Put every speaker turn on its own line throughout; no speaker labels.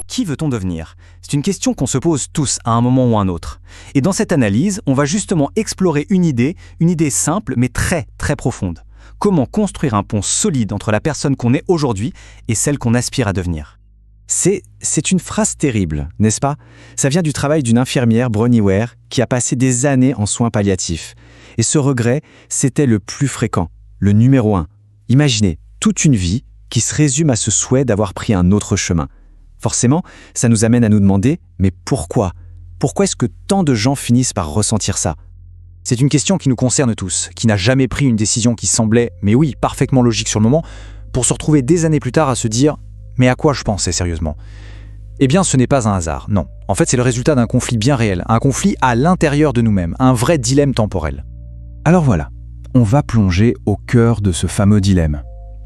Qui veut-on devenir? C'est une question qu'on se pose tous à un moment ou un autre. Et dans cette analyse, on va justement explorer une idée simple mais très très profonde. Comment construire un pont solide entre la personne qu'on est aujourd'hui et celle qu'on aspire à devenir? C'est une phrase terrible, n'est-ce pas? Ça vient du travail d'une infirmière, Bronnie Ware, qui a passé des années en soins palliatifs. Et ce regret, c'était le plus fréquent, le numéro 1. Imaginez, toute une vie qui se résume à ce souhait d'avoir pris un autre chemin. Forcément, ça nous amène à nous demander, mais pourquoi? Pourquoi est-ce que tant de gens finissent par ressentir ça? C'est une question qui nous concerne tous, qui n'a jamais pris une décision qui semblait, mais oui, parfaitement logique sur le moment, pour se retrouver des années plus tard à se dire « mais à quoi je pensais sérieusement ?» Eh bien, ce n'est pas un hasard, non. En fait, c'est le résultat d'un conflit bien réel, un conflit à l'intérieur de nous-mêmes, un vrai dilemme temporel.
Alors voilà, on va plonger au cœur de ce fameux dilemme.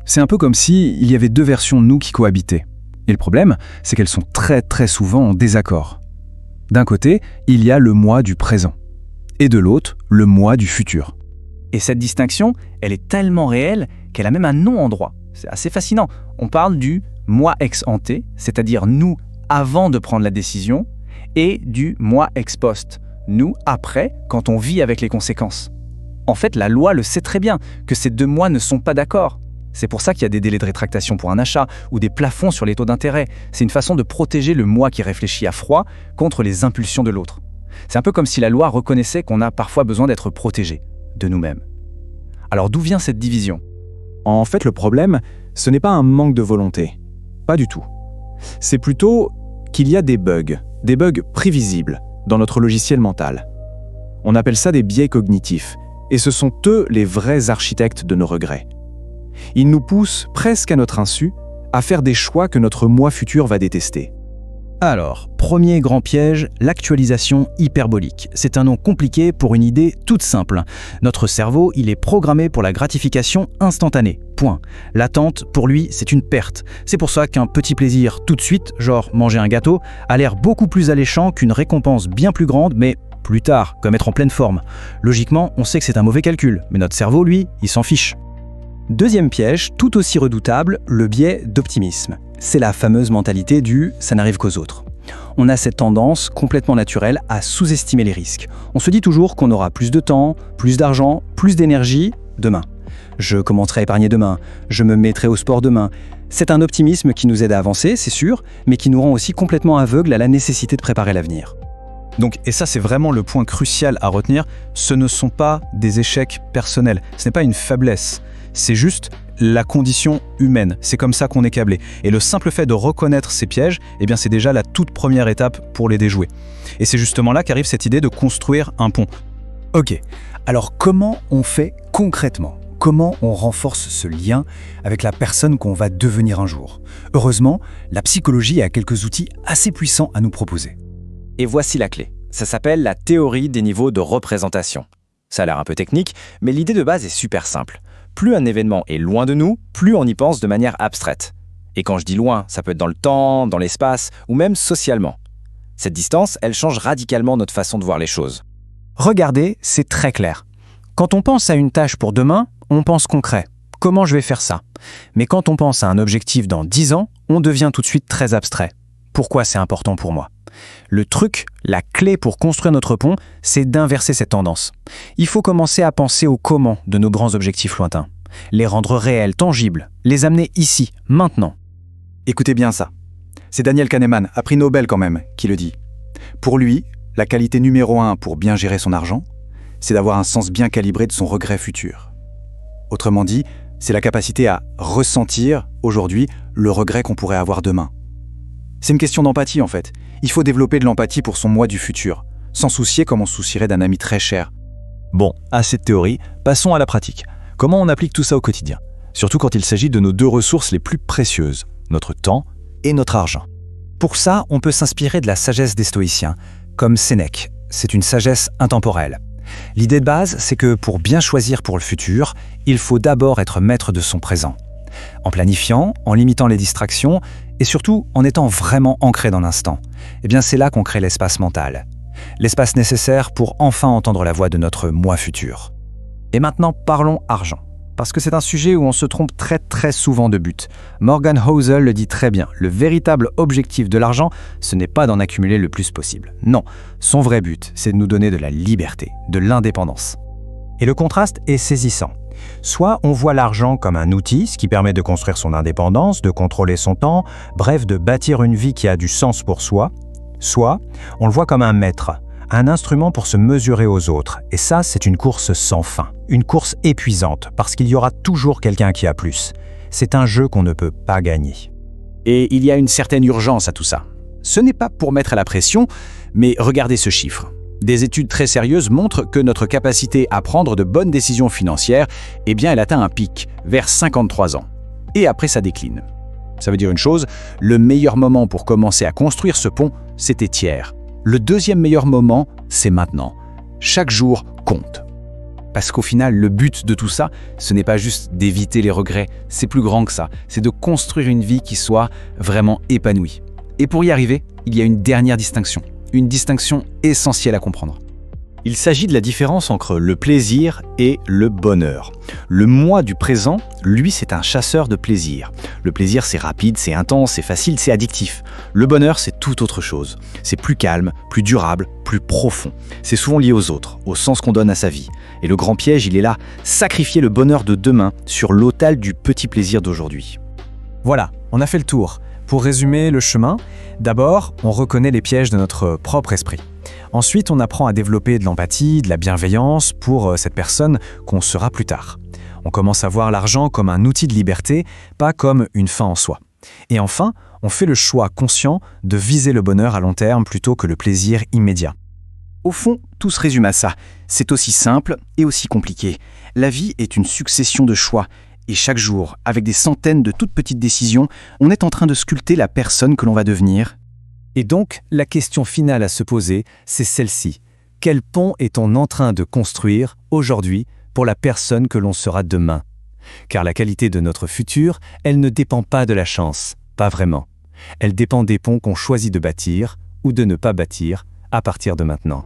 C'est un peu comme s'il y avait deux versions de nous qui cohabitaient. Et le problème, c'est qu'elles sont très très souvent en désaccord. D'un côté, il y a le moi du présent. Et de l'autre, le moi du futur.
Et cette distinction, elle est tellement réelle qu'elle a même un nom en droit. C'est assez fascinant. On parle du moi ex ante, c'est-à-dire nous avant de prendre la décision, et du moi ex post, nous après, quand on vit avec les conséquences. En fait, la loi le sait très bien que ces deux moi ne sont pas d'accord. C'est pour ça qu'il y a des délais de rétractation pour un achat ou des plafonds sur les taux d'intérêt. C'est une façon de protéger le moi qui réfléchit à froid contre les impulsions de l'autre. C'est un peu comme si la loi reconnaissait qu'on a parfois besoin d'être protégé de nous-mêmes. Alors d'où vient cette division?
En fait, le problème, ce n'est pas un manque de volonté. Pas du tout. C'est plutôt qu'il y a des bugs prévisibles dans notre logiciel mental. On appelle ça des biais cognitifs, et ce sont eux les vrais architectes de nos regrets. Ils nous poussent, presque à notre insu, à faire des choix que notre moi futur va détester.
Alors, premier grand piège, l'actualisation hyperbolique. C'est un nom compliqué pour une idée toute simple. Notre cerveau, il est programmé pour la gratification instantanée. Point. L'attente, pour lui, c'est une perte. C'est pour ça qu'un petit plaisir tout de suite, genre manger un gâteau, a l'air beaucoup plus alléchant qu'une récompense bien plus grande, mais plus tard, comme être en pleine forme. Logiquement, on sait que c'est un mauvais calcul, mais notre cerveau, lui, il s'en fiche. Deuxième piège, tout aussi redoutable, le biais d'optimisme. C'est la fameuse mentalité du « ça n'arrive qu'aux autres ». On a cette tendance complètement naturelle à sous-estimer les risques. On se dit toujours qu'on aura plus de temps, plus d'argent, plus d'énergie demain. Je commencerai à épargner demain, je me mettrai au sport demain. C'est un optimisme qui nous aide à avancer, c'est sûr, mais qui nous rend aussi complètement aveugles à la nécessité de préparer l'avenir.
Donc, et ça c'est vraiment le point crucial à retenir, ce ne sont pas des échecs personnels, ce n'est pas une faiblesse. C'est juste la condition humaine. C'est comme ça qu'on est câblé. Et le simple fait de reconnaître ces pièges, eh bien c'est déjà la toute première étape pour les déjouer. Et c'est justement là qu'arrive cette idée de construire un pont.
Ok, alors comment on fait concrètement? Comment on renforce ce lien avec la personne qu'on va devenir un jour? Heureusement, la psychologie a quelques outils assez puissants à nous proposer. Et voici la clé. Ça s'appelle la théorie des niveaux de représentation. Ça a l'air un peu technique, mais l'idée de base est super simple. Plus un événement est loin de nous, plus on y pense de manière abstraite. Et quand je dis loin, ça peut être dans le temps, dans l'espace, ou même socialement. Cette distance, elle change radicalement notre façon de voir les choses. Regardez, c'est très clair. Quand on pense à une tâche pour demain, on pense concret. Comment je vais faire ça? Mais quand on pense à un objectif dans 10 ans, on devient tout de suite très abstrait. Pourquoi c'est important pour moi? Le truc, la clé pour construire notre pont, c'est d'inverser cette tendance. Il faut commencer à penser au comment de nos grands objectifs lointains. Les rendre réels, tangibles, les amener ici, maintenant.
Écoutez bien ça. C'est Daniel Kahneman, à prix Nobel quand même, qui le dit. Pour lui, la qualité numéro 1 pour bien gérer son argent, c'est d'avoir un sens bien calibré de son regret futur. Autrement dit, c'est la capacité à ressentir, aujourd'hui, le regret qu'on pourrait avoir demain. C'est une question d'empathie en fait. Il faut développer de l'empathie pour son moi du futur, s'en soucier comme on se soucierait d'un ami très cher.
Bon, assez de théorie, passons à la pratique. Comment on applique tout ça au quotidien? Surtout quand il s'agit de nos deux ressources les plus précieuses, notre temps et notre argent.
Pour ça, on peut s'inspirer de la sagesse des stoïciens, comme Sénèque. C'est une sagesse intemporelle. L'idée de base, c'est que pour bien choisir pour le futur, il faut d'abord être maître de son présent. En planifiant, en limitant les distractions et surtout en étant vraiment ancré dans l'instant, eh bien c'est là qu'on crée l'espace mental. L'espace nécessaire pour enfin entendre la voix de notre moi futur. Et maintenant, parlons argent. Parce que c'est un sujet où on se trompe très souvent de but. Morgan Housel le dit très bien, le véritable objectif de l'argent, ce n'est pas d'en accumuler le plus possible. Non, son vrai but, c'est de nous donner de la liberté, de l'indépendance. Et le contraste est saisissant. Soit on voit l'argent comme un outil, ce qui permet de construire son indépendance, de contrôler son temps, bref, de bâtir une vie qui a du sens pour soi. Soit on le voit comme un maître, un instrument pour se mesurer aux autres. Et ça, c'est une course sans fin, une course épuisante, parce qu'il y aura toujours quelqu'un qui a plus. C'est un jeu qu'on ne peut pas gagner.
Et il y a une certaine urgence à tout ça. Ce n'est pas pour mettre à la pression, mais regardez ce chiffre. Des études très sérieuses montrent que notre capacité à prendre de bonnes décisions financières, elle atteint un pic, vers 53 ans. Et après, ça décline. Ça veut dire une chose, le meilleur moment pour commencer à construire ce pont, c'était hier. Le deuxième meilleur moment, c'est maintenant. Chaque jour compte. Parce qu'au final, le but de tout ça, ce n'est pas juste d'éviter les regrets, c'est plus grand que ça. C'est de construire une vie qui soit vraiment épanouie. Et pour y arriver, il y a une dernière distinction. Une distinction essentielle à comprendre.
Il s'agit de la différence entre le plaisir et le bonheur. Le moi du présent, lui, c'est un chasseur de plaisir. Le plaisir, c'est rapide, c'est intense, c'est facile, c'est addictif. Le bonheur, c'est tout autre chose. C'est plus calme, plus durable, plus profond. C'est souvent lié aux autres, au sens qu'on donne à sa vie. Et le grand piège, il est là, sacrifier le bonheur de demain sur l'autel du petit plaisir d'aujourd'hui. Voilà, on a fait le tour. Pour résumer le chemin, d'abord, on reconnaît les pièges de notre propre esprit. Ensuite, on apprend à développer de l'empathie, de la bienveillance pour cette personne qu'on sera plus tard. On commence à voir l'argent comme un outil de liberté, pas comme une fin en soi. Et enfin, on fait le choix conscient de viser le bonheur à long terme plutôt que le plaisir immédiat.
Au fond, tout se résume à ça. C'est aussi simple et aussi compliqué. La vie est une succession de choix. Et chaque jour, avec des centaines de toutes petites décisions, on est en train de sculpter la personne que l'on va devenir.
Et donc, la question finale à se poser, c'est celle-ci. Quel pont est-on en train de construire aujourd'hui pour la personne que l'on sera demain ? Car la qualité de notre futur, elle ne dépend pas de la chance, pas vraiment. Elle dépend des ponts qu'on choisit de bâtir ou de ne pas bâtir à partir de maintenant.